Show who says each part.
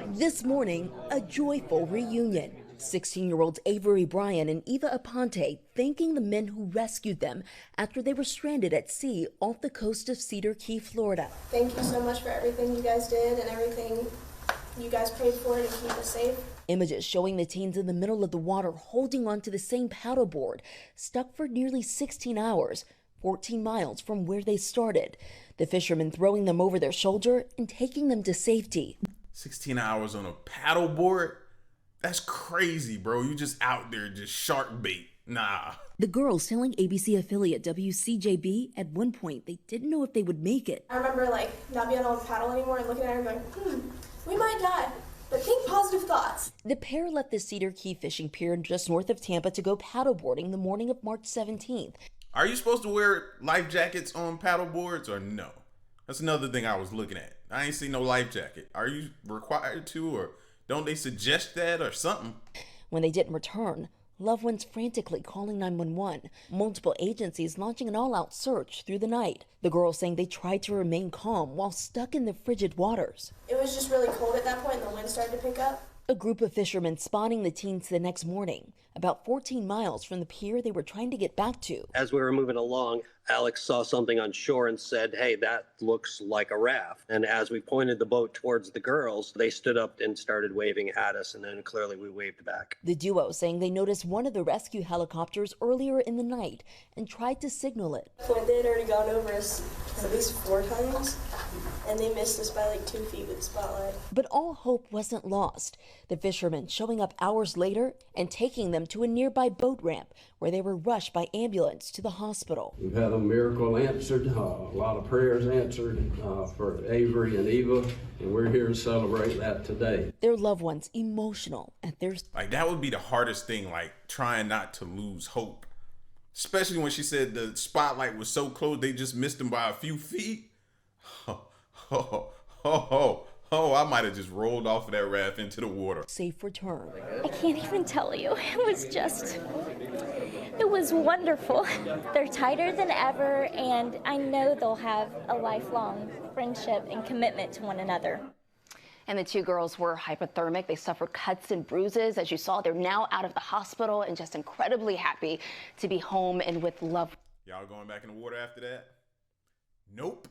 Speaker 1: This morning, a joyful reunion. 16-year-olds Avery Bryan and Eva Aponte thanking the men who rescued them after they were stranded at sea off the coast of Cedar Key, Florida.
Speaker 2: Thank you so much for everything you guys did and everything you guys prayed for to keep us safe.
Speaker 1: Images showing the teens in the middle of the water holding onto the same paddleboard, stuck for nearly 16 hours, 14 miles from where they started. The fishermen throwing them over their shoulder and taking them to safety.
Speaker 3: 16 hours on a paddleboard? That's crazy, bro. You just out there, just shark bait. Nah.
Speaker 1: The girls telling ABC affiliate WCJB at one point they didn't know if they would make it.
Speaker 2: I remember not being able to paddle anymore and looking at her and going, we might die, but think positive thoughts.
Speaker 1: The pair left the Cedar Key fishing pier just north of Tampa to go paddleboarding the morning of March 17th.
Speaker 3: Are you supposed to wear life jackets on paddleboards or no? That's another thing I was looking at. I ain't seen no life jacket. Are you required to, or don't they suggest that or something?
Speaker 1: When they didn't return, loved ones frantically calling 911. Multiple agencies launching an all-out search through the night. The girls saying they tried to remain calm while stuck in the frigid waters.
Speaker 2: It was just really cold at that point and the wind started to pick up.
Speaker 1: A group of fishermen spotting the teens the next morning, about 14 miles from the pier they were trying to get back to.
Speaker 4: As we were moving along, Alex saw something on shore and said, hey, that looks like a raft. And as we pointed the boat towards the girls, they stood up and started waving at us, and then clearly we waved back.
Speaker 1: The duo saying they noticed one of the rescue helicopters earlier in the night and tried to signal it.
Speaker 2: They had already gone over us at least 4 times, and they missed us by 2 feet with the spotlight.
Speaker 1: But all hope wasn't lost. The fishermen showing up hours later and taking them to a nearby boat ramp where they were rushed by ambulance to the hospital.
Speaker 5: We've had a miracle answered, a lot of prayers answered for Avery and Eva, and we're here to celebrate that today.
Speaker 1: Their loved ones emotional at their...
Speaker 3: That would be the hardest thing, trying not to lose hope. Especially when she said the spotlight was so close, they just missed them by a few feet. I might have just rolled off of that raft into the water.
Speaker 1: Safe return.
Speaker 6: I can't even tell you. It was wonderful. They're tighter than ever, and I know they'll have a lifelong friendship and commitment to one another.
Speaker 7: And the 2 girls were hypothermic. They suffered cuts and bruises. As you saw, they're now out of the hospital and just incredibly happy to be home and with loved.
Speaker 3: Y'all going back in the water after that? Nope.